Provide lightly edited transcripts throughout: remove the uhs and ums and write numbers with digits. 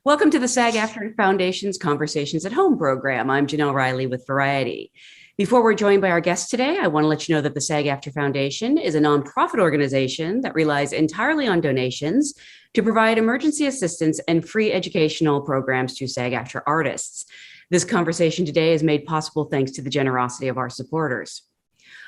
Welcome to the SAG-AFTRA Foundation's Conversations at Home program. I'm Janelle Riley with Variety. Before we're joined by our guests today, I want to let you know that the SAG-AFTRA Foundation is a nonprofit organization that relies entirely on donations to provide emergency assistance and free educational programs to SAG-AFTRA artists. This conversation today is made possible thanks to the generosity of our supporters.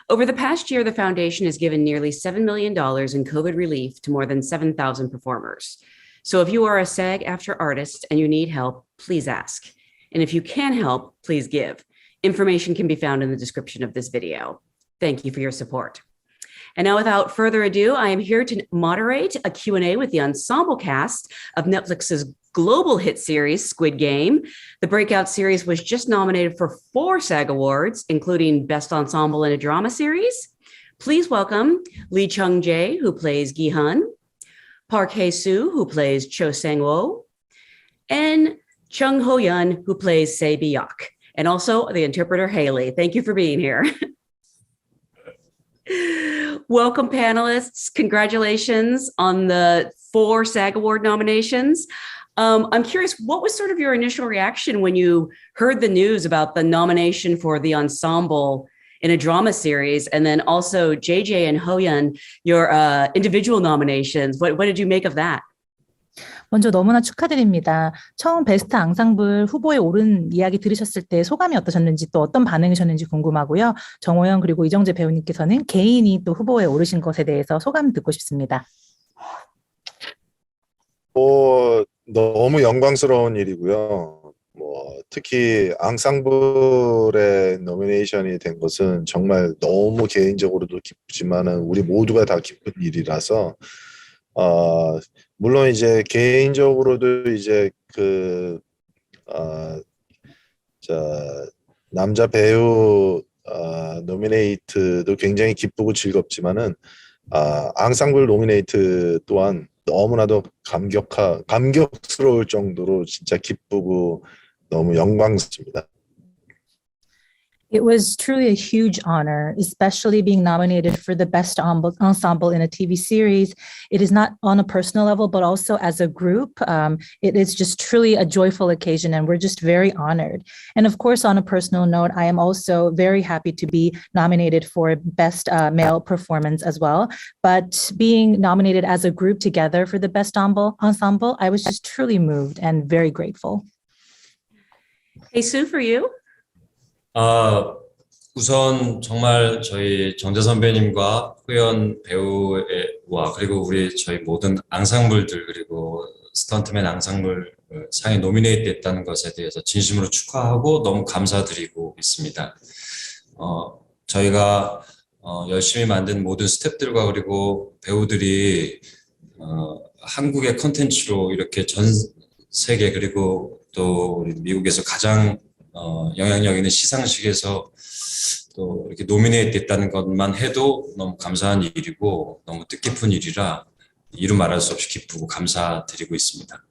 Over the past year, the foundation has given nearly $7 million in COVID relief to more than 7,000 performers. So if you are a SAG-AFTRA artist and you need help, please ask. And if you can help, please give. Information can be found in the description of this video. Thank you for your support. And now, without further ado, I am here to moderate a Q&A with the ensemble cast of Netflix's global hit series, Squid Game. The breakout series was just nominated for 4 SAG Awards, including Best Ensemble in a Drama Series. Please welcome Lee Chung-jae, who plays Gi-hun, Park Hae-soo, who plays Cho Sang-woo, and Chung Ho-yeon, who plays Se Bi-hyuk, and also the interpreter Haley. Thank you for being here. Welcome, panelists. Congratulations on the 4 SAG Award nominations. I'm curious, what was sort of your initial reaction when you heard the news about the nomination for the ensemble in a drama series, and then also JJ and Ho-yeon, your individual nominations? What did you make of that? 먼저 너무나 축하드립니다. 처음 베스트 앙상블 후보에 오른 이야기 들으셨을 때 소감이 어떠셨는지, 또 어떤 반응이셨는지 궁금하고요. 정호연 그리고 이정재 배우님께서는 개인이 또 후보에 오르신 것에 대해서 소감 듣고 싶습니다. 너무 영광스러운 일이고요. 특히 앙상블의 노미네이션이 된 것은 정말 너무 개인적으로도 기쁘지만은 우리 모두가 다 기쁜 일이라서 물론 이제 개인적으로도 이제 남자 배우 노미네이트도 굉장히 기쁘고 즐겁지만은 앙상블 노미네이트 또한 너무나도 감격스러울 정도로 진짜 기쁘고 너무 영광스럽습니다. It was truly a huge honor, especially being nominated for the best ensemble in a TV series. It is not on a personal level, but also as a group. It is just truly a joyful occasion, and we're just very honored. And of course, on a personal note, I am also very happy to be nominated for best male performance as well. But being nominated as a group together for the best ensemble, I was just truly moved and very grateful. Hey, Sue, for you? 우선 정말 저희 정재 선배님과 호연 배우와 그리고 저희 모든 앙상블들 그리고 스턴트맨 앙상블 상에 노미네이트 됐다는 것에 대해서 진심으로 축하하고 너무 감사드리고 있습니다. 저희가 열심히 만든 모든 스태프들과 그리고 배우들이 한국의 컨텐츠로 이렇게 전 세계 그리고 또 우리 미국에서 가장 영향력 있는 시상식에서 또 이렇게 노미네이트 됐다는 것만 해도 너무 감사한 일이고 너무 뜻깊은 일이라 이루 말할 수 없이 기쁘고 감사드리고 있습니다.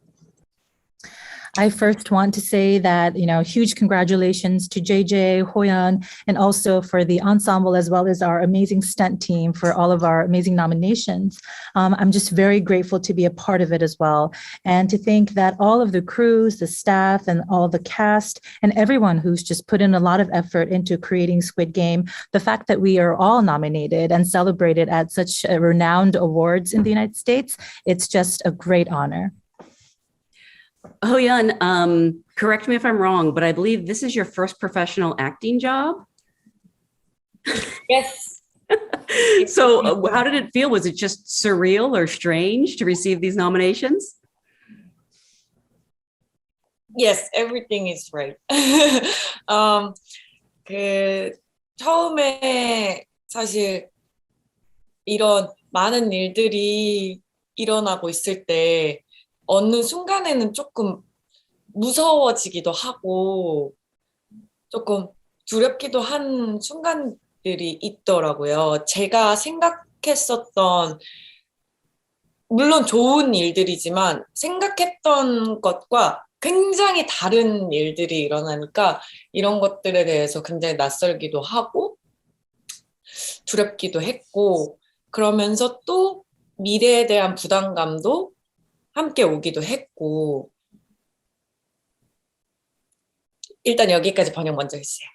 I first want to say that, huge congratulations to JJ, Ho-yeon, and also for the ensemble, as well as our amazing stunt team for all of our amazing nominations. I'm just very grateful to be a part of it as well. And to think that all of the crews, the staff, and all the cast, and everyone who's just put in a lot of effort into creating Squid Game, the fact that we are all nominated and celebrated at such renowned awards in the United States, it's just a great honor. Ho-yeon, correct me if I'm wrong, but I believe this is your first professional acting job? Yes. So how did it feel? Was it just surreal or strange to receive these nominations? Yes, everything is right. 처음에 사실 이런 많은 일들이 일어나고 있을 때 어느 순간에는 조금 무서워지기도 하고 조금 두렵기도 한 순간들이 있더라고요. 제가 생각했었던, 물론 좋은 일들이지만 생각했던 것과 굉장히 다른 일들이 일어나니까 이런 것들에 대해서 굉장히 낯설기도 하고 두렵기도 했고, 그러면서 또 미래에 대한 부담감도 함께 오기도 했고, 일단 여기까지 번역 먼저 했어요.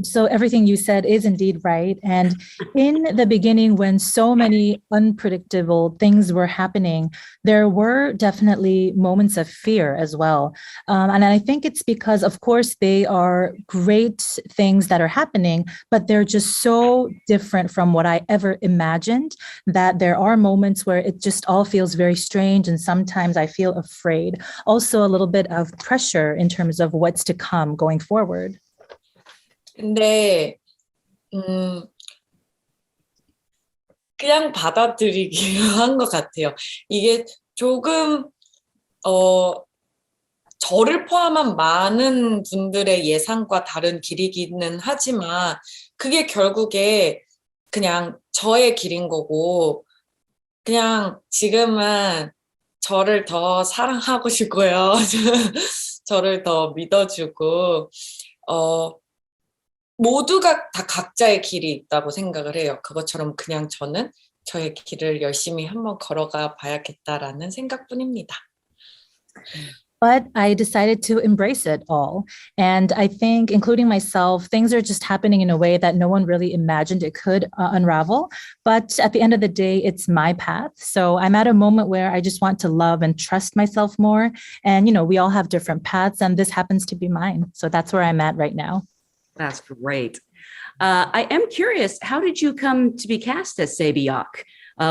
So everything you said is indeed right. And in the beginning, when so many unpredictable things were happening, there were definitely moments of fear as well. And I think it's because, of course, they are great things that are happening, but they're just so different from what I ever imagined that there are moments where it just all feels very strange. And sometimes I feel afraid. Also, a little bit of pressure in terms of what's to come going forward. 근데 그냥 받아들이기로 한 것 같아요. 이게 조금 저를 포함한 많은 분들의 예상과 다른 길이기는 하지만 그게 결국에 그냥 저의 길인 거고 그냥 지금은 저를 더 사랑하고 싶고요. 저를 더 믿어주고 모두가 다 각자의 길이 있다고 생각을 해요. 그것처럼 그냥 저는 저의 길을 열심히 한번 걸어가 봐야겠다라는 생각뿐입니다. But I decided to embrace it all. And I think, including myself, things are just happening in a way that no one really imagined it could unravel. But at the end of the day, it's my path. So I'm at a moment where I just want to love and trust myself more. And, you know, we all have different paths, and this happens to be mine. So that's where I'm at right now. That's great. I am curious, how did you come to be cast as Sae-byeok?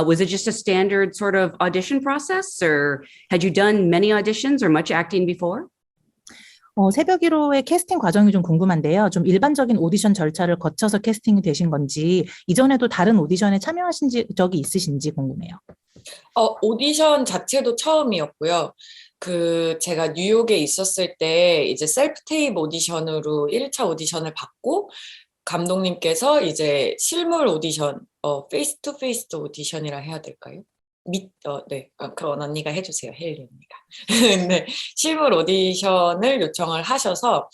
Was it just a standard sort of audition process, or had you done many auditions or much acting before? 새벽 1호의 캐스팅 과정이 좀 궁금한데요. 좀 일반적인 오디션 절차를 거쳐서 캐스팅이 되신 건지, 이전에도 다른 오디션에 참여하신 적이 있으신지 궁금해요. 오디션 자체도 처음이었고요. 제가 뉴욕에 있었을 때 이제 셀프 테이프 오디션으로 1차 오디션을 받고 감독님께서 이제 실물 오디션, 페이스 투 페이스 오디션이라 해야 될까요? 네, 그건 언니가 해주세요, 혜리 언니가. 네, 실물 오디션을 요청을 하셔서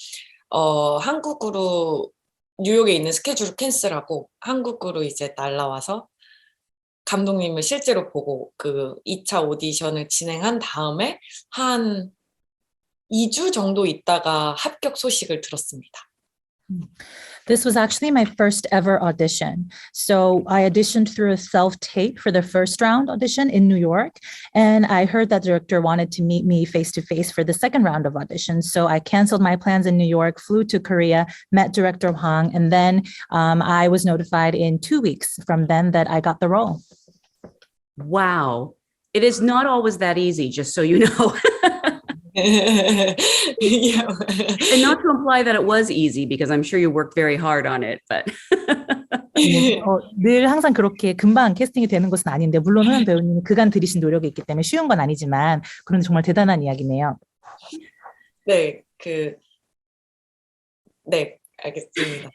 한국으로 뉴욕에 있는 스케줄을 캔슬하고 한국으로 이제 날라와서 감독님을 실제로 보고 2차 오디션을 진행한 다음에 한 2주 정도 있다가 합격 소식을 들었습니다. This was actually my first ever audition. So I auditioned through a self-tape for the first round audition in New York. And I heard that the director wanted to meet me face-to-face for the second round of auditions. So I canceled my plans in New York, flew to Korea, met director Hwang, and then I was notified in 2 weeks from then that I got the role. Wow. It is not always that easy, just so you know. Yeah. And not to imply that it was easy, because I'm sure you worked very hard on it, but. 늘 항상 그렇게 금방 캐스팅이 되는 것은 아닌데, 물론 호연 배우님이 그간 들이신 노력이 있기 때문에 쉬운 건 아니지만, 그런데 정말 대단한 이야기네요. 네, 네, 알겠습니다.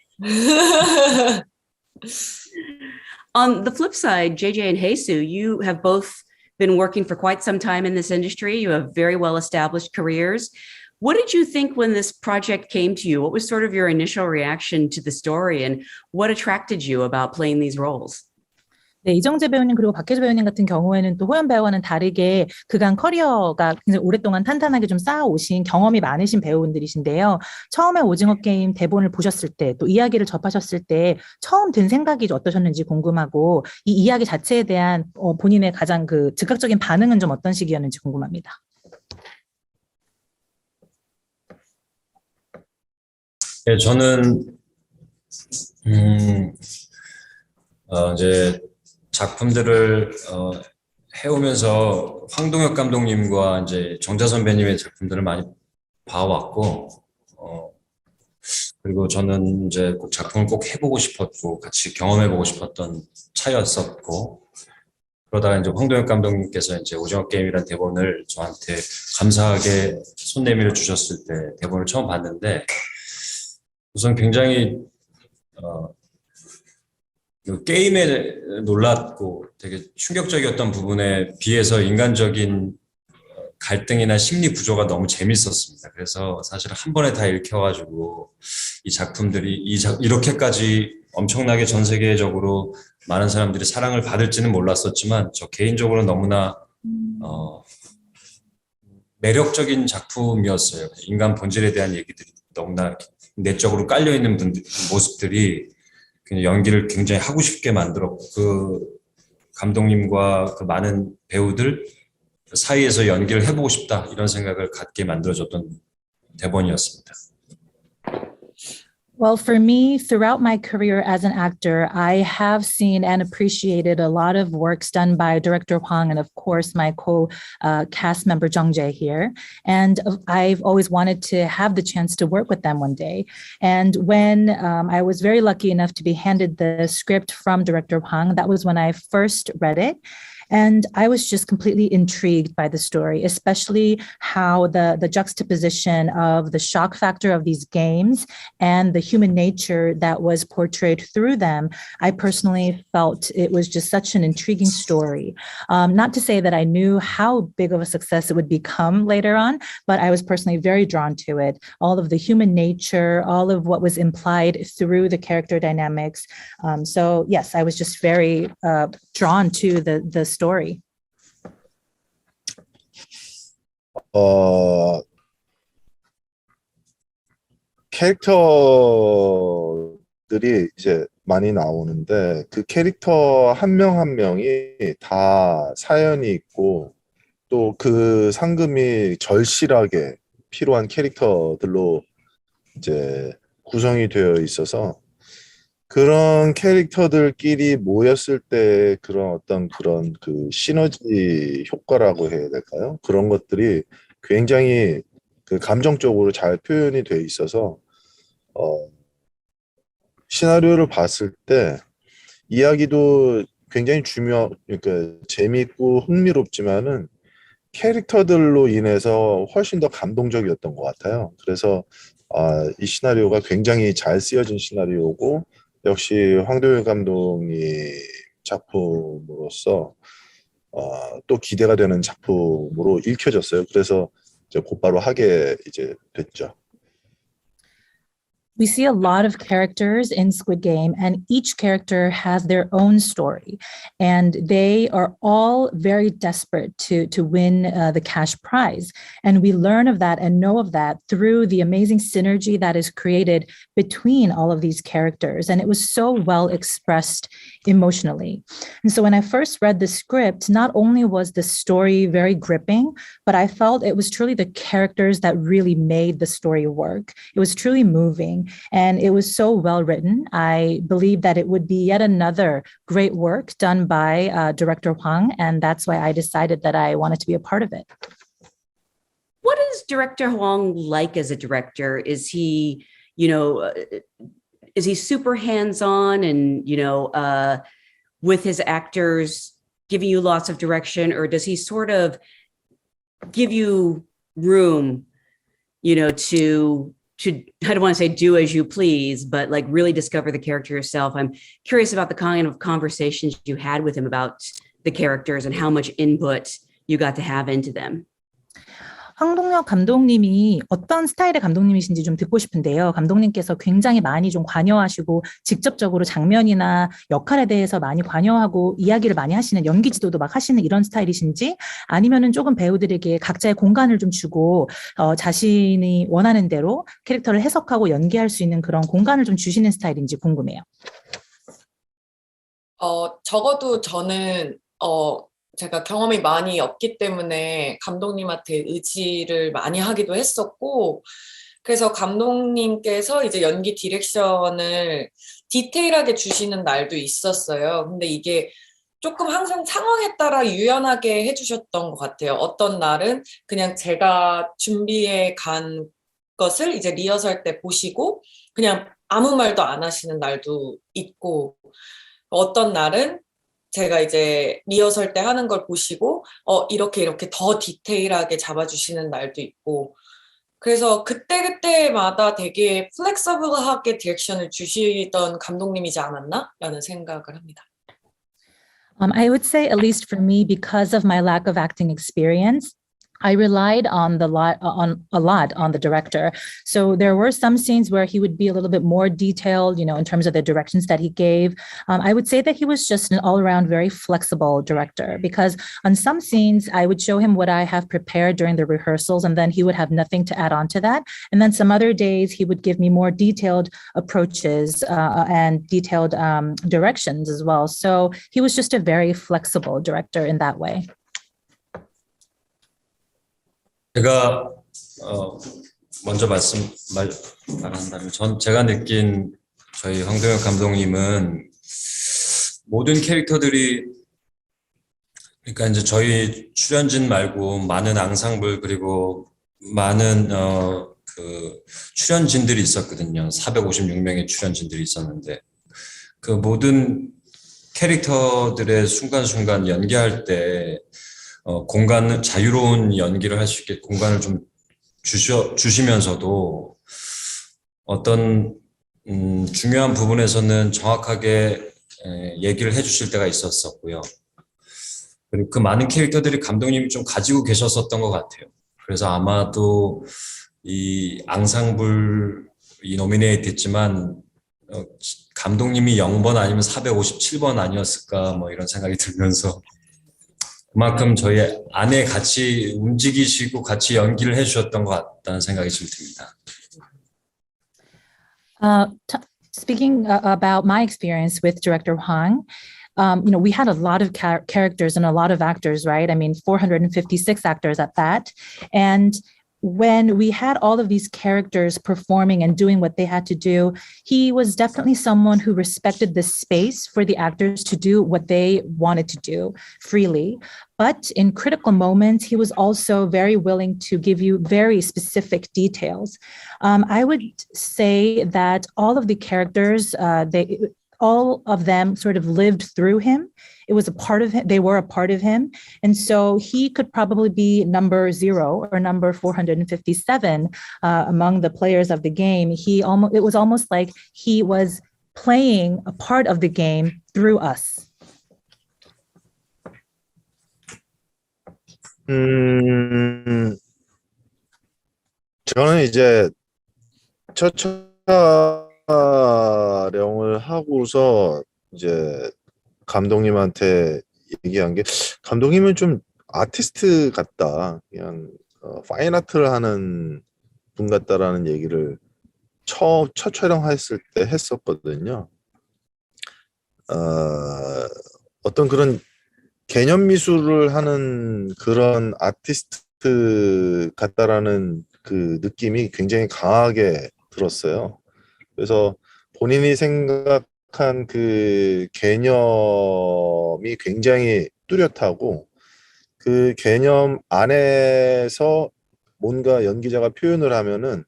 On the flip side, JJ and Haesoo, you have both been working for quite some time in this industry. You have very well-established careers. What did you think when this project came to you? What was sort of your initial reaction to the story, and what attracted you about playing these roles? 네, 이정재 배우님 그리고 박혜주 배우님 같은 경우에는 또 호연 배우와는 다르게 그간 커리어가 굉장히 오랫동안 탄탄하게 좀 쌓아오신 경험이 많으신 배우분들이신데요. 처음에 오징어 게임 대본을 보셨을 때, 또 이야기를 접하셨을 때 처음 든 생각이 어떠셨는지 궁금하고, 이 이야기 자체에 대한 본인의 가장 즉각적인 반응은 좀 어떤 식이었는지 궁금합니다. 네, 저는 이제 작품들을 해오면서 황동혁 감독님과 이제 정자 선배님의 작품들을 많이 봐왔고, 그리고 저는 이제 꼭 작품을 꼭 해보고 싶었고 같이 경험해보고 싶었던 차였었고, 그러다가 이제 황동혁 감독님께서 이제 오징어 게임이라는 대본을 저한테 감사하게 손 내밀어 주셨을 때 대본을 처음 봤는데, 우선 굉장히 게임에 놀랐고 되게 충격적이었던 부분에 비해서 인간적인 갈등이나 심리 구조가 너무 재밌었습니다. 그래서 사실 한 번에 다 읽혀가지고 이 작품들이 이렇게까지 엄청나게 전 세계적으로 많은 사람들이 사랑을 받을지는 몰랐었지만, 저 개인적으로 너무나 매력적인 작품이었어요. 인간 본질에 대한 얘기들이 너무나 내적으로 깔려 있는 모습들이 그냥 연기를 굉장히 하고 싶게 만들었고 그 감독님과 그 많은 배우들 사이에서 연기를 해보고 싶다 이런 생각을 갖게 만들어줬던 대본이었습니다. Well, for me, throughout my career as an actor, I have seen and appreciated a lot of works done by director Hwang and, of course, my co-cast member Jung Jae here. And I've always wanted to have the chance to work with them one day. And when I was very lucky enough to be handed the script from director Hwang, that was when I first read it. And I was just completely intrigued by the story, especially how the juxtaposition of the shock factor of these games and the human nature that was portrayed through them. I personally felt it was just such an intriguing story. Not to say that I knew how big of a success it would become later on, but I was personally very drawn to it. All of the human nature, all of what was implied through the character dynamics. So yes, I was just very drawn to the story. 캐릭터들이 이제 많이 나오는데 그 캐릭터 한 명 한 명이 다 사연이 있고 또 그 상금이 절실하게 필요한 캐릭터들로 이제 구성이 되어 있어서 그런 캐릭터들끼리 모였을 때 그런 그 시너지 효과라고 해야 될까요? 그런 것들이 굉장히 그 감정적으로 잘 표현이 돼 있어서 시나리오를 봤을 때 이야기도 굉장히 그러니까 재미있고 흥미롭지만은 캐릭터들로 인해서 훨씬 더 감동적이었던 것 같아요. 그래서 이 시나리오가 굉장히 잘 쓰여진 시나리오고 역시 황도현 감독님 작품으로서 또 기대가 되는 작품으로 읽혀졌어요. 그래서 이제 곧바로 하게 이제 됐죠. We see a lot of characters in Squid Game, and each character has their own story. And they are all very desperate to win the cash prize. And we learn of that and know of that through the amazing synergy that is created between all of these characters. And it was so well expressed emotionally. And so when I first read the script, not only was the story very gripping, but I felt it was truly the characters that really made the story work. It was truly moving. And it was so well written. I believe that it would be yet another great work done by director Hwang, and that's why I decided that I wanted to be a part of it. What is director Hwang like as a director? Is he, is he super hands-on and, with his actors giving you lots of direction, or does he sort of give you room, to I don't want to say do as you please, but like really discover the character yourself? I'm curious about the kind of conversations you had with him about the characters and how much input you got to have into them. 황동혁 감독님이 어떤 스타일의 감독님이신지 좀 듣고 싶은데요. 감독님께서 굉장히 많이 좀 관여하시고 직접적으로 장면이나 역할에 대해서 많이 관여하고 이야기를 많이 하시는, 연기 지도도 막 하시는 이런 스타일이신지, 아니면은 조금 배우들에게 각자의 공간을 좀 주고 자신이 원하는 대로 캐릭터를 해석하고 연기할 수 있는 그런 공간을 좀 주시는 스타일인지 궁금해요. 적어도 저는 제가 경험이 많이 없기 때문에 감독님한테 의지를 많이 하기도 했었고, 그래서 감독님께서 이제 연기 디렉션을 디테일하게 주시는 날도 있었어요. 근데 이게 조금 항상 상황에 따라 유연하게 해주셨던 것 같아요. 어떤 날은 그냥 제가 준비해 간 것을 이제 리허설 때 보시고 그냥 아무 말도 안 하시는 날도 있고, 어떤 날은 제가 이제 리허설 때 하는 걸 보시고 이렇게 더 디테일하게 잡아주시는 날도 있고, 그래서 그때마다 되게 플렉서블하게 디렉션을 주시던 감독님이지 않았나라는 생각을 합니다. I would say, at least for me, because of my lack of acting experience, I relied on a lot on the director. So there were some scenes where he would be a little bit more detailed, in terms of the directions that he gave. I would say that he was just an all-around very flexible director, because on some scenes I would show him what I have prepared during the rehearsals, and then he would have nothing to add on to that. And then some other days he would give me more detailed approaches and detailed directions as well. So he was just a very flexible director in that way. 제가 먼저 말한다면 제가 느낀 저희 황동혁 감독님은 모든 캐릭터들이, 그러니까 이제 저희 출연진 말고 많은 앙상블 그리고 많은 그 출연진들이 있었거든요. 456명의 출연진들이 있었는데 그 모든 캐릭터들의 순간순간 연기할 때 공간을 자유로운 연기를 할 수 있게 공간을 좀 주시면서도 어떤 중요한 부분에서는 정확하게 얘기를 해주실 때가 있었었고요. 그리고 그 많은 캐릭터들이 감독님이 좀 가지고 계셨었던 것 같아요. 그래서 아마도 이 앙상블이 노미네이트 했지만 감독님이 0번 아니면 457번 아니었을까 뭐 이런 생각이 들면서 그만큼 저희 안에 같이 움직이시고 같이 연기를 해주셨던 것 같다는 생각이 좀 듭니다. Speaking about my experience with director Hwang, we had a lot of characters and a lot of actors, right? I mean, 456 actors at that. And when we had all of these characters performing and doing what they had to do, he was definitely someone who respected the space for the actors to do what they wanted to do freely. But in critical moments, he was also very willing to give you very specific details. I would say that all of the characters, all of them sort of lived through him. It was a part of him. They were a part of him. And so he could probably be number 0 or number 457 among the players of the game. It was almost like he was playing a part of the game through us. 저는 이제 첫 촬영을 하고서 이제 감독님한테 얘기한 게, 감독님은 좀 아티스트 같다, 그냥 파인 아트를 하는 분 같다라는 얘기를 첫 촬영했을 때 했었거든요. 어떤 그런 개념 미술을 하는 그런 아티스트 같다라는 그 느낌이 굉장히 강하게 들었어요. 그래서 본인이 생각한 그 개념이 굉장히 뚜렷하고, 그 개념 안에서 뭔가 연기자가 표현을 하면은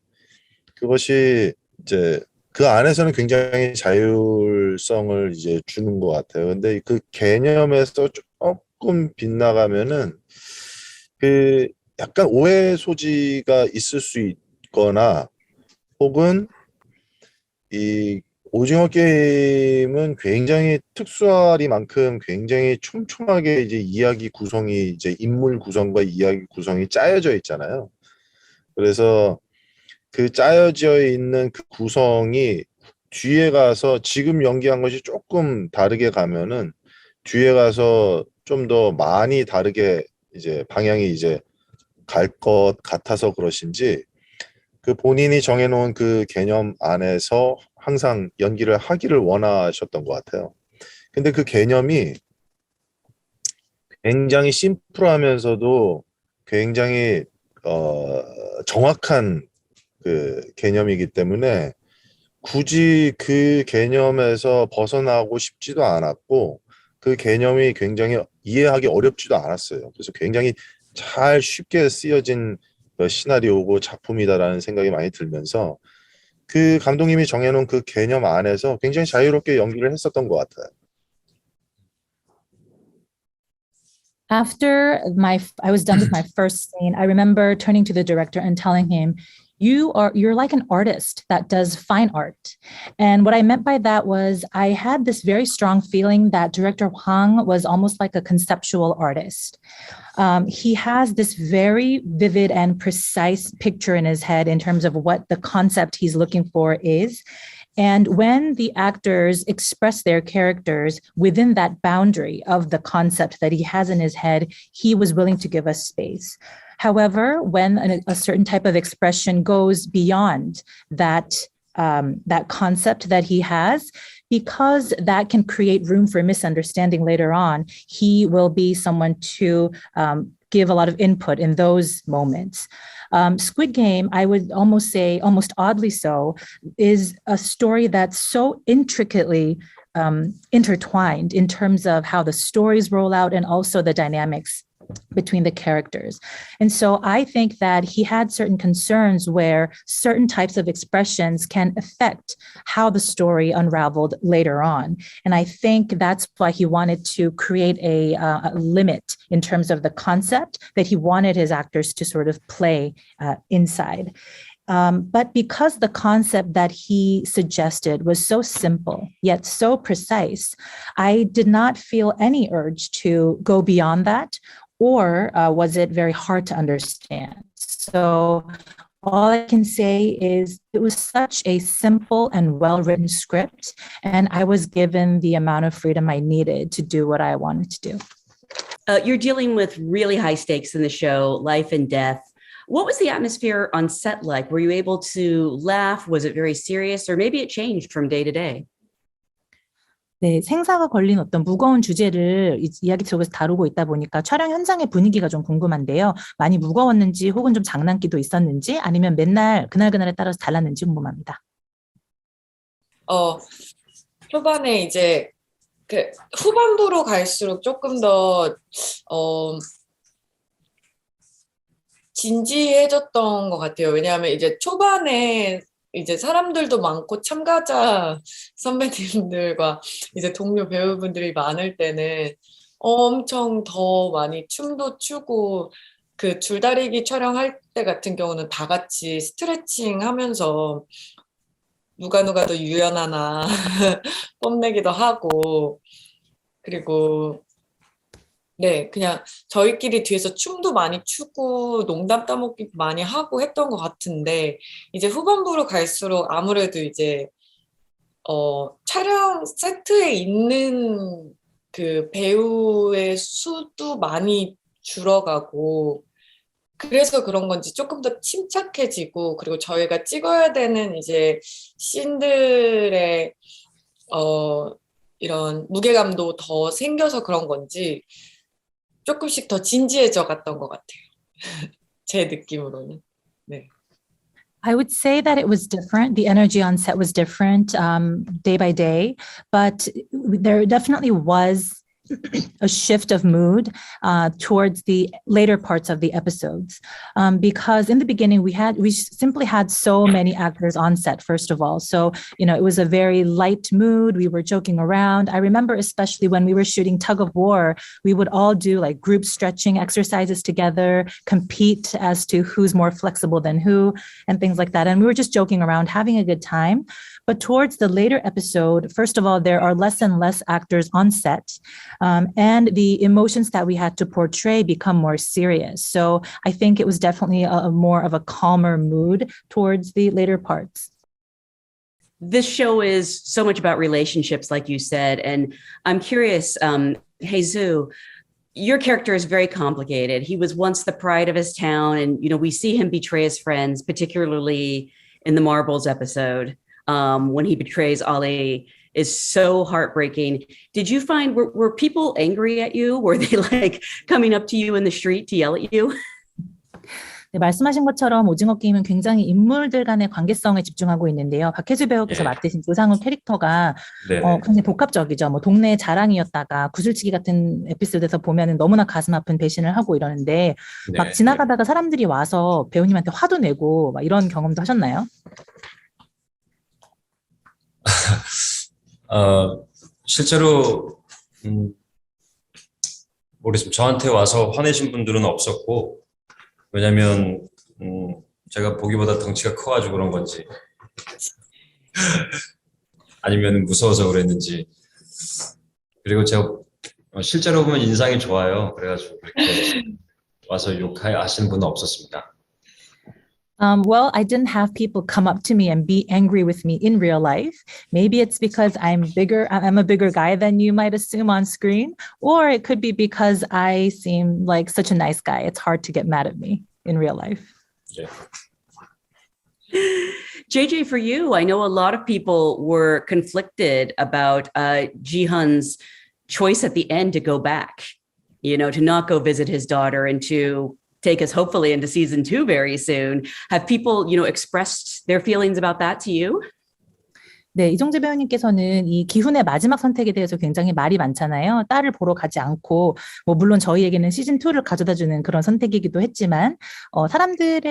그것이 이제 그 안에서는 굉장히 자율성을 이제 주는 것 같아요. 근데 그 개념에서 조금 빗나가면은 그 약간 오해 소지가 있을 수 있거나, 혹은 이 오징어 게임은 굉장히 특수하리만큼 굉장히 촘촘하게 이제 이야기 구성이, 이제 인물 구성과 이야기 구성이 짜여져 있잖아요. 그래서 그 짜여져 있는 그 구성이 뒤에 가서 지금 연기한 것이 조금 다르게 가면은 뒤에 가서 좀 더 많이 다르게 이제 방향이 이제 갈 것 같아서 그러신지, 그 본인이 정해놓은 그 개념 안에서 항상 연기를 하기를 원하셨던 것 같아요. 근데 그 개념이 굉장히 심플하면서도 굉장히 정확한 그 개념이기 때문에 굳이 그 개념에서 벗어나고 싶지도 않았고, 그 개념이 굉장히 이해하기 어렵지도 않았어요. 그래서 굉장히 잘 쉽게 쓰여진 시나리오고 작품이다라는 생각이 많이 들면서 그 감독님이 정해놓은 그 개념 안에서 굉장히 자유롭게 연기를 했었던 것 같아요. After I was done with my first scene, I remember turning to the director and telling him, you're like an artist that does fine art. And what I meant by that was I had this very strong feeling that director Hwang was almost like a conceptual artist. He has this very vivid and precise picture in his head in terms of what the concept he's looking for is. And when the actors express their characters within that boundary of the concept that he has in his head, he was willing to give us space. However, when a certain type of expression goes beyond that, that concept that he has, because that can create room for misunderstanding later on, he will be someone to give a lot of input in those moments. Squid Game, I would almost say, almost oddly so, is a story that's so intricately intertwined in terms of how the stories roll out and also the dynamics between the characters. And so I think that he had certain concerns where certain types of expressions can affect how the story unraveled later on. And I think that's why he wanted to create a limit in terms of the concept that he wanted his actors to sort of play inside. But because the concept that he suggested was so simple, yet so precise, I did not feel any urge to go beyond that, or was it very hard to understand? So all I can say is it was such a simple and well-written script, and I was given the amount of freedom I needed to do what I wanted to do. You're dealing with really high stakes in the show, life and death. What was the atmosphere on set like? Were you able to laugh? Was it very serious? Or maybe it changed from day to day? 네, 생사가 걸린 어떤 무거운 주제를 이야기 속에서 다루고 있다 보니까 촬영 현장의 분위기가 좀 궁금한데요. 많이 무거웠는지 혹은 좀 장난기도 있었는지 아니면 맨날 그날그날에 따라서 달랐는지 궁금합니다. 초반에 이제 그 후반부로 갈수록 조금 더 진지해졌던 것 같아요. 왜냐하면 이제 초반에 이제 사람들도 많고 참가자 선배님들과 이제 동료 배우분들이 많을 때는 엄청 더 많이 춤도 추고 그 줄다리기 촬영할 때 같은 경우는 다 같이 스트레칭 하면서 누가 더 유연하나 뽐내기도 하고 그리고 네, 그냥 저희끼리 뒤에서 춤도 많이 추고 농담 따먹기 많이 하고 했던 것 같은데 이제 후반부로 갈수록 아무래도 이제 촬영 세트에 있는 그 배우의 수도 많이 줄어가고 그래서 그런 건지 조금 더 침착해지고 그리고 저희가 찍어야 되는 이제 씬들의 이런 무게감도 더 생겨서 그런 건지 조금씩 더 진지해져 갔던 것 같아요. 제 느낌으로는. 네. I would say that it was different. The energy on set was different day by day, but there definitely was a shift of mood towards the later parts of the episodes. Because in the beginning, we simply had so many actors on set, first of all. So, it was a very light mood. We were joking around. I remember especially when we were shooting Tug of War, we would all do like group stretching exercises together, compete as to who's more flexible than who, and things like that. And we were just joking around, having a good time. But towards the later episode, first of all, there are less and less actors on set. And the emotions that we had to portray become more serious. So I think it was definitely a more of a calmer mood towards the later parts. This show is so much about relationships, like you said. And I'm curious, Jesus, your character is very complicated. He was once the pride of his town. And, we see him betray his friends, particularly in the Marbles episode. When he betrays Ali is so heartbreaking. Did you find, were people angry at you? Were they like coming up to you in the street to yell at you? 네, 말씀하신 것처럼 오징어 게임은 굉장히 인물들 간의 관계성에 집중하고 있는데요. 박혜주 배우께서 맡으신 조상우 캐릭터가 굉장히 복합적이죠. 뭐 동네의 자랑이었다가 구슬치기 같은 에피소드에서 보면은 너무나 가슴 아픈 배신을 하고 이러는데 막 지나가다가 사람들이 와서 배우님한테 화도 내고 막 이런 경험도 하셨나요? 실제로 모르겠습니다. 저한테 와서 화내신 분들은 없었고 왜냐하면 제가 보기보다 덩치가 커가지고 그런 건지 아니면 무서워서 그랬는지. 그리고 제가 실제로 보면 인상이 좋아요. 그래가지고 그렇게 와서 욕하시는 분은 없었습니다. Well, I didn't have people come up to me and be angry with me in real life. Maybe it's because I'm a bigger guy than you might assume on screen, or it could be because I seem like such a nice guy. It's hard to get mad at me in real life. 예. JJ, for you, I know a lot of people were conflicted about Jihan's choice at the end to go back, to not go visit his daughter and to take us hopefully into season 2 very soon. Have people, expressed their feelings about that to you? 네, 이정재 배우님께서는 이 기훈의 마지막 선택에 대해서 굉장히 말이 많잖아요. 딸을 보러 가지 않고, 물론 저희에게는 시즌 2를 가져다 주는 그런 선택이기도 했지만,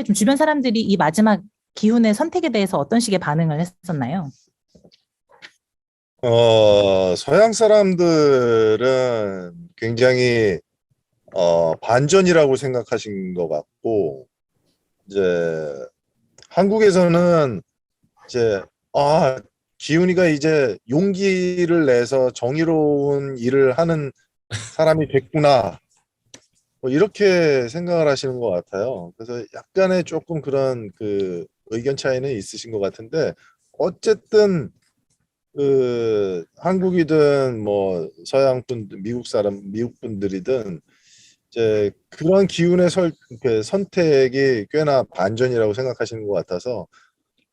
좀 주변 사람들이 이 마지막 기훈의 선택에 대해서 어떤 식의 반응을 했었나요? 서양 사람들은 굉장히 반전이라고 생각하신 것 같고, 이제 한국에서는 이제 기훈이가 이제 용기를 내서 정의로운 일을 하는 사람이 됐구나, 이렇게 생각을 하시는 것 같아요. 그래서 약간의 조금 그런 그 의견 차이는 있으신 것 같은데, 어쨌든 한국이든 서양 분들, 미국 분들이든 이제 그런 기훈의 선택이 꽤나 반전이라고 생각하시는 것 같아서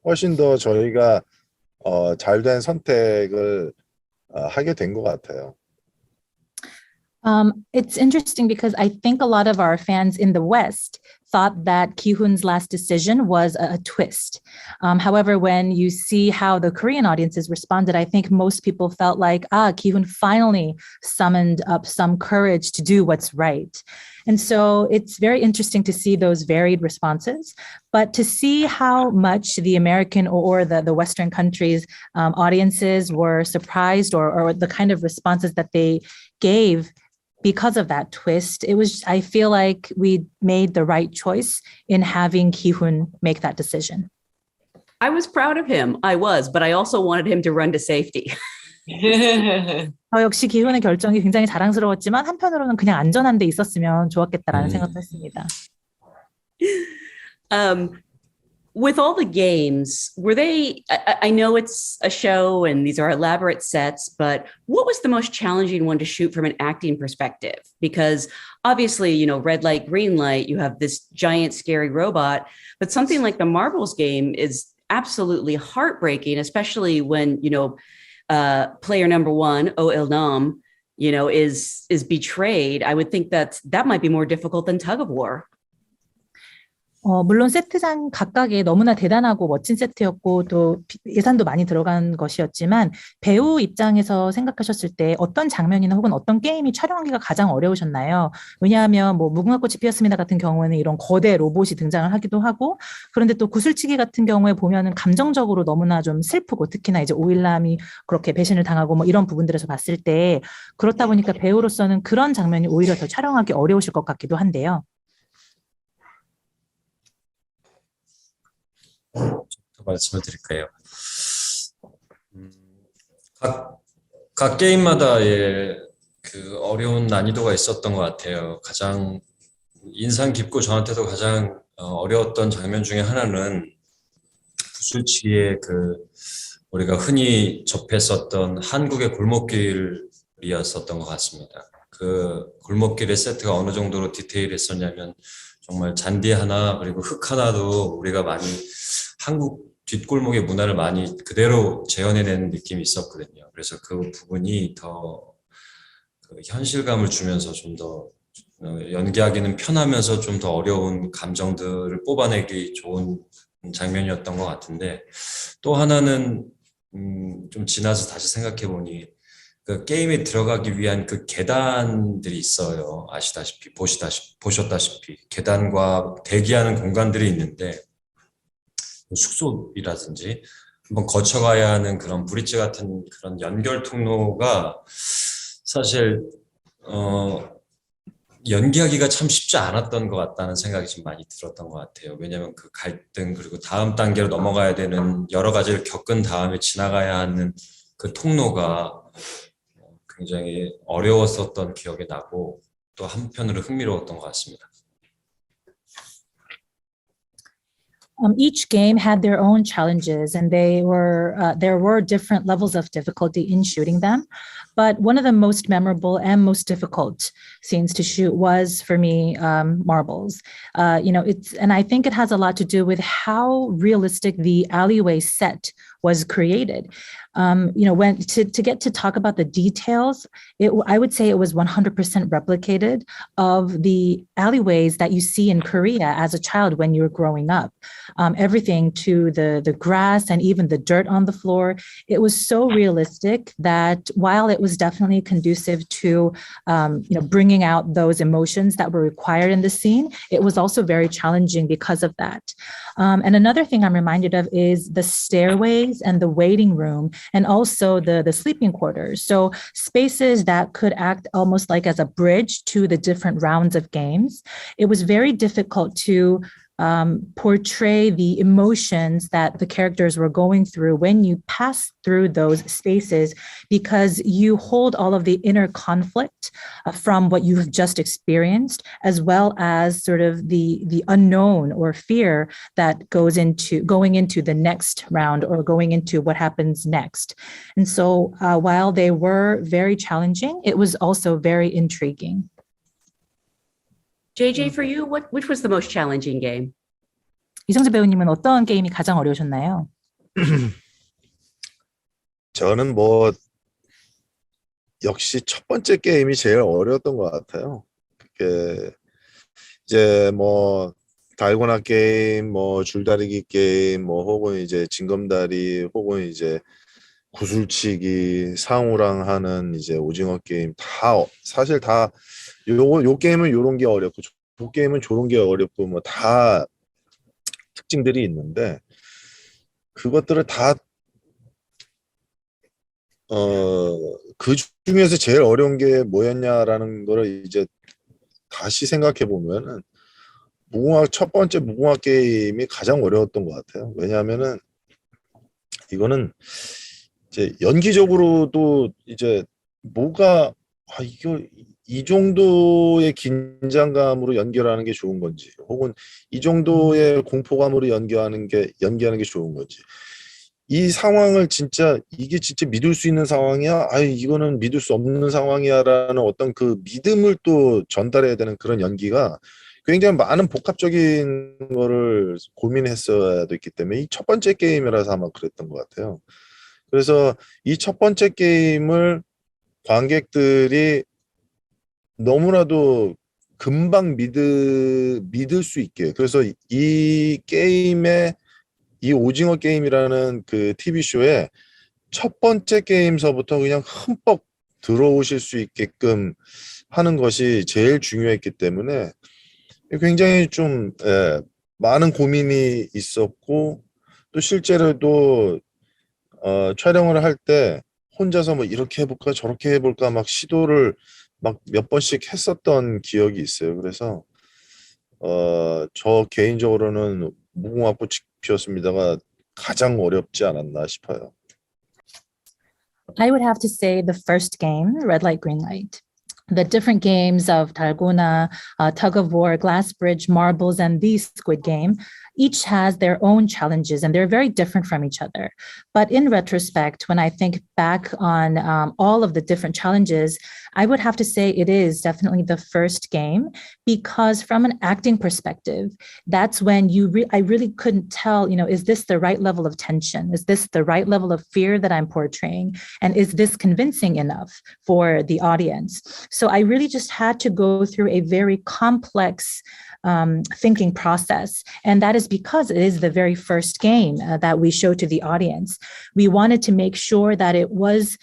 훨씬 더 저희가 잘된 선택을 하게 된 것 같아요. It's interesting because I think a lot of our fans in the West thought that Ki-hoon's last decision was a twist. However, when you see how the Korean audiences responded, I think most people felt like, Ki-hoon finally summoned up some courage to do what's right. And so it's very interesting to see those varied responses, but to see how much the American or the Western countries' audiences were surprised or the kind of responses that they gave because of that twist, I feel like we made the right choice in having Ki-hoon make that decision. I was proud of him. I was, but I also wanted him to run to safety. 역시 기훈의 결정이 굉장히 자랑스러웠지만 한편으로는 그냥 안전한 데 있었으면 좋았겠다라는 생각도 했습니다. With all the games, were they, I know it's a show and these are elaborate sets, but what was the most challenging one to shoot from an acting perspective? Because obviously, red light, green light, you have this giant scary robot, but something like the marbles game is absolutely heartbreaking, especially when, player number 1, Oh Il-nam, is betrayed. I would think that might be more difficult than tug of war. 물론 세트장 각각에 너무나 대단하고 멋진 세트였고 또 예산도 많이 들어간 것이었지만 배우 입장에서 생각하셨을 때 어떤 장면이나 혹은 어떤 게임이 촬영하기가 가장 어려우셨나요? 왜냐하면 무궁화 꽃이 피었습니다 같은 경우에는 이런 거대 로봇이 등장을 하기도 하고 그런데 또 구슬치기 같은 경우에 보면은 감정적으로 너무나 좀 슬프고 특히나 이제 오일남이 그렇게 배신을 당하고 이런 부분들에서 봤을 때 그렇다 보니까 배우로서는 그런 장면이 오히려 더 촬영하기 어려우실 것 같기도 한데요. 말씀을 드릴까요? 각 게임마다의 그 어려운 난이도가 있었던 것 같아요. 가장 인상 깊고 저한테도 가장 어려웠던 장면 중에 하나는 구슬치기의 우리가 흔히 접했었던 한국의 골목길이었었던 것 같습니다. 그 골목길의 세트가 어느 정도로 디테일했었냐면 정말 잔디 하나 그리고 흙 하나도 우리가 많이 한국 뒷골목의 문화를 많이 그대로 재현해내는 느낌이 있었거든요. 그래서 그 부분이 더 현실감을 주면서 좀 더 연기하기는 편하면서 좀 더 어려운 감정들을 뽑아내기 좋은 장면이었던 것 같은데 또 하나는 좀 지나서 다시 생각해보니 그 게임에 들어가기 위한 그 계단들이 있어요. 보셨다시피 계단과 대기하는 공간들이 있는데 숙소이라든지 한번 거쳐가야 하는 그런 브릿지 같은 그런 연결 통로가 사실 연기하기가 참 쉽지 않았던 것 같다는 생각이 좀 많이 들었던 것 같아요. 왜냐하면 그 갈등 그리고 다음 단계로 넘어가야 되는 여러 가지를 겪은 다음에 지나가야 하는 그 통로가 굉장히 어려웠었던 기억이 나고 또 한편으로 흥미로웠던 것 같습니다. Each game had their own challenges, and there were different levels of difficulty in shooting them. But one of the most memorable and most difficult scenes to shoot was, for me, marbles. And I think it has a lot to do with how realistic the alleyway set was created. When to get to talk about the details, I would say it was 100% replicated of the alleyways that you see in Korea as a child when you're growing up. Everything to the grass and even the dirt on the floor. It was so realistic that while it was definitely conducive to bringing out those emotions that were required in the scene, it was also very challenging because of that. And another thing I'm reminded of is the stairways and the waiting room, and also the sleeping quarters. So spaces that could act almost like as a bridge to the different rounds of games. It was very difficult to portray the emotions that the characters were going through when you pass through those spaces, because you hold all of the inner conflict from what you have just experienced, as well as sort of the unknown or fear that goes into going into the next round or going into what happens next. And so while they were very challenging, it was also very intriguing. JJ, for you, which was the most challenging game? 이정재 배우님은 어떤 게임이 가장 어려우셨나요? 저는 역시 첫 번째 게임이 제일 어려웠던 것 같아요. 그게 이제 달고나 게임, 줄다리기 게임, 혹은 이제 징검다리, 혹은 이제 구슬치기, 상우랑 하는 이제 오징어 게임 사실 다 요 게임은 요런 게 어렵고 저 게임은 저런 게 어렵고 다 특징들이 있는데, 그것들을 다 그 중에서 제일 어려운 게 뭐였냐라는 거를 이제 다시 생각해 보면은 첫 번째 무궁화 게임이 가장 어려웠던 것 같아요. 왜냐하면은 이거는 이제 연기적으로도 이제 이거 이 정도의 긴장감으로 연기하는 게 좋은 건지, 혹은 이 정도의 공포감으로 연기하는 게 좋은 건지, 이 상황을 이게 진짜 믿을 수 있는 상황이야? 이거는 믿을 수 없는 상황이야라는 어떤 그 믿음을 또 전달해야 되는 그런 연기가 굉장히 많은 복합적인 거를 고민했어야 됐기 때문에 이 첫 번째 게임이라서 아마 그랬던 것 같아요. 그래서 이 첫 번째 게임을 관객들이 너무나도 금방 믿을 수 있게, 그래서 이 게임의 이 오징어 게임이라는 그 TV쇼에 첫 번째 게임서부터 그냥 흠뻑 들어오실 수 있게끔 하는 것이 제일 중요했기 때문에 굉장히 좀 많은 고민이 있었고, 또 실제로도 촬영을 할 때 혼자서 이렇게 해볼까 저렇게 해볼까 막 시도를 몇 번씩 했었던 기억이 있어요. 그래서 저 개인적으로는 무궁화꽃이 피었습니다가 가장 어렵지 않았나 싶어요. I would have to say the first game, Red Light, Green Light. The different games of Dalgona, Tug of War, Glass Bridge, Marbles, and the Squid Game each has their own challenges, and they're very different from each other. But in retrospect, when I think back on all of the different challenges, I would have to say it is definitely the first game, because from an acting perspective, that's when I really couldn't tell, is this the right level of tension? Is this the right level of fear that I'm portraying? And is this convincing enough for the audience? So I really just had to go through a very complex thinking process. And that is because it is the very first game that we show to the audience. We wanted to make sure that it was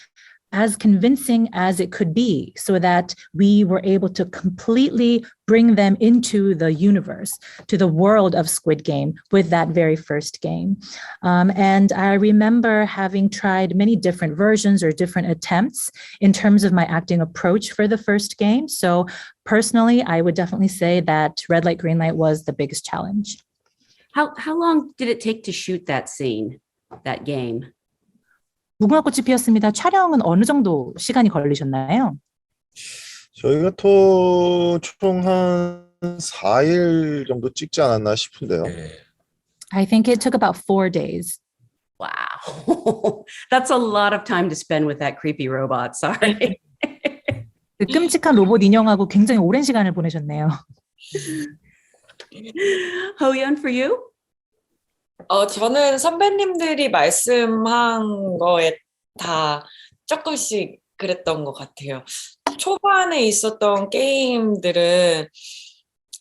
as convincing as it could be so that we were able to completely bring them into the universe, to the world of Squid Game with that very first game. And I remember having tried many different versions or different attempts in terms of my acting approach for the first game. So personally, I would definitely say that Red Light, Green Light was the biggest challenge. How long did it take to shoot that scene, that game? 무궁화꽃이 피었습니다. 촬영은 어느 정도 시간이 걸리셨나요? 저희가 총 한 4일 정도 찍지 않았나 싶은데요. 네. I think it took about 4 days. Wow. That's a lot of time to spend with that creepy robot. Sorry. 그 끔찍한 로봇 인형하고 굉장히 오랜 시간을 보내셨네요. Ho-yeon, for you? 저는 선배님들이 말씀한 거에 다 조금씩 그랬던 것 같아요. 초반에 있었던 게임들은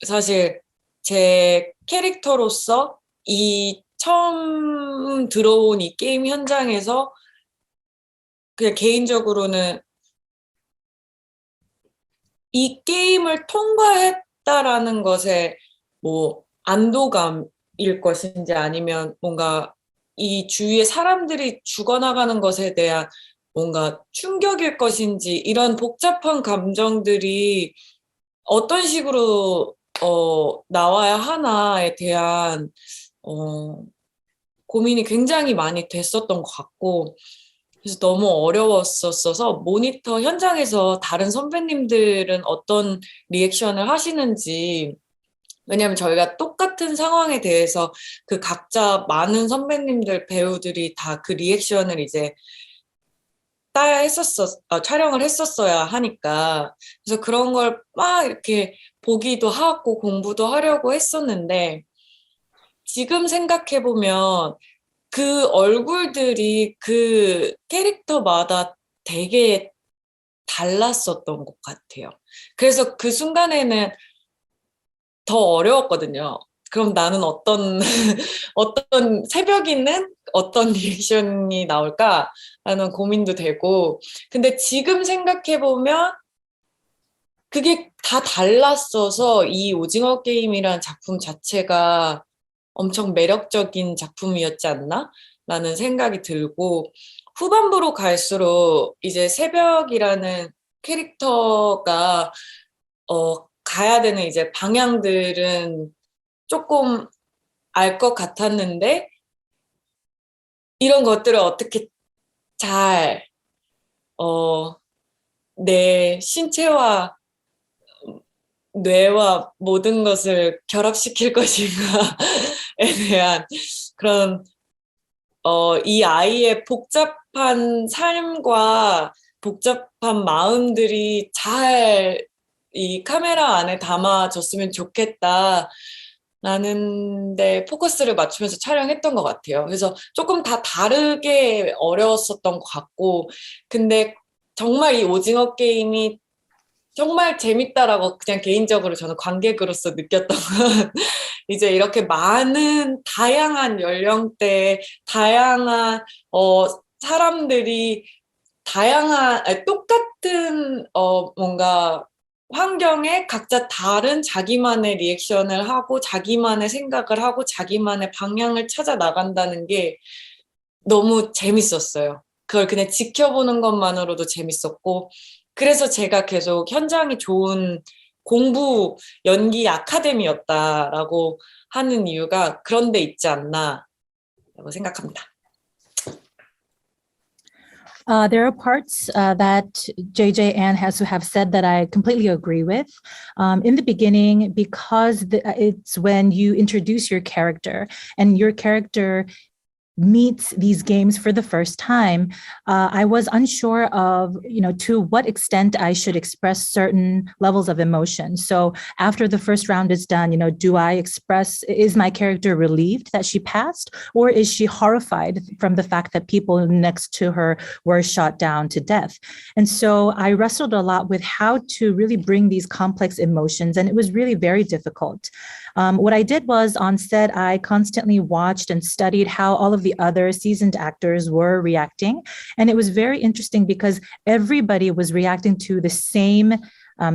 사실 제 캐릭터로서 이 처음 들어온 이 게임 현장에서 그냥 개인적으로는 이 게임을 통과했다라는 것에 뭐 안도감일 것인지 아니면 뭔가 이 주위의 사람들이 죽어나가는 것에 대한 뭔가 충격일 것인지 이런 복잡한 감정들이 어떤 식으로 나와야 하나에 대한 고민이 굉장히 많이 됐었던 것 같고 그래서 너무 어려웠었어서 모니터 현장에서 다른 선배님들은 어떤 리액션을 하시는지 왜냐하면 저희가 똑같은 상황에 대해서 그 각자 많은 선배님들 배우들이 다 그 리액션을 이제 촬영을 했었어야 하니까 그래서 그런 걸 막 이렇게 보기도 하고 공부도 하려고 했었는데 지금 생각해 보면 그 얼굴들이 그 캐릭터마다 되게 달랐었던 것 같아요. 그래서 그 순간에는 더 어려웠거든요. 그럼 나는 어떤 새벽 있는 어떤 리액션이 나올까라는 고민도 되고 근데 지금 생각해보면 그게 다 달랐어서 이 오징어 게임이라는 작품 자체가 엄청 매력적인 작품이었지 않나? 라는 생각이 들고 후반부로 갈수록 이제 새벽이라는 캐릭터가 가야 되는 이제 방향들은 조금 알 것 같았는데 이런 것들을 어떻게 잘 내 신체와 뇌와 모든 것을 결합시킬 것인가에 대한 그런 이 아이의 복잡한 삶과 복잡한 마음들이 잘 이 카메라 안에 담아졌으면 좋겠다. 라는 데 포커스를 맞추면서 촬영했던 것 같아요. 그래서 조금 다 다르게 어려웠었던 것 같고 근데 정말 이 오징어 게임이 정말 재밌다라고 그냥 개인적으로 저는 관객으로서 느꼈던 건 이제 이렇게 많은 다양한 연령대, 다양한 사람들이 똑같은 뭔가 환경에 각자 다른 자기만의 리액션을 하고 자기만의 생각을 하고 자기만의 방향을 찾아 나간다는 게 너무 재밌었어요. 그걸 그냥 지켜보는 것만으로도 재밌었고 그래서 제가 계속 현장이 좋은 공부 연기 아카데미였다라고 하는 이유가 그런 데 있지 않나라고 생각합니다. There are parts that JJ and Hasu have said that I completely agree with. In the beginning, because it's when you introduce your character and your character meets these games for the first time, I was unsure of, to what extent I should express certain levels of emotion. So after the first round is done, is my character relieved that she passed, or is she horrified from the fact that people next to her were shot down to death? And so I wrestled a lot with how to really bring these complex emotions, and it was really very difficult. What I did was on set, I constantly watched and studied how all of the other seasoned actors were reacting. And it was very interesting because everybody was reacting to the same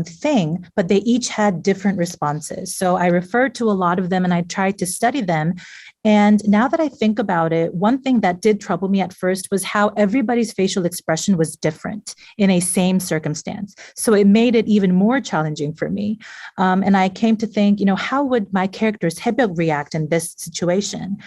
thing, but they each had different responses. So I referred to a lot of them and I tried to study them. And now that I think about it, one thing that did trouble me at first was how everybody's facial expression was different in a same circumstance. So it made it even more challenging for me. And I came to think, how would my characters Haebyuk react in this situation?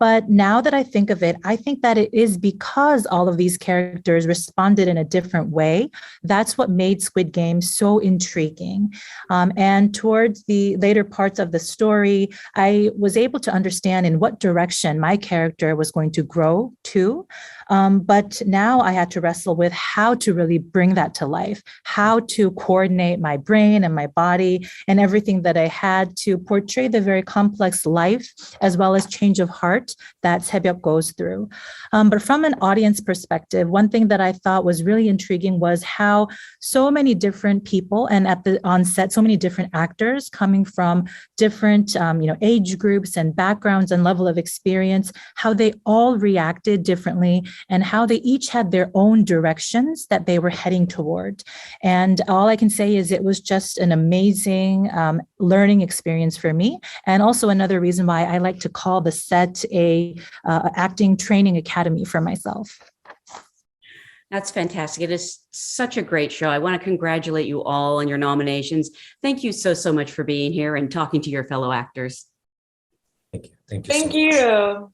But now that I think of it, I think that it is because all of these characters responded in a different way. That's what made Squid Game so intriguing. And towards the later parts of the story, I was able to understand in what direction my character was going to grow to. But now I had to wrestle with how to really bring that to life, how to coordinate my brain and my body and everything that I had to portray the very complex life as well as change of heart that Haebyuk goes through. But from an audience perspective, one thing that I thought was really intriguing was how so many different people and on set, so many different actors coming from different age groups and backgrounds and level of experience, how they all reacted differently and how they each had their own directions that they were heading toward. And all I can say is it was just an amazing learning experience for me. And also another reason why I like to call the set a acting training academy for myself. That's fantastic. It is such a great show. I want to congratulate you all on your nominations. Thank you so much for being here and talking to your fellow actors. Thank you. Thank you. Thank so much. you.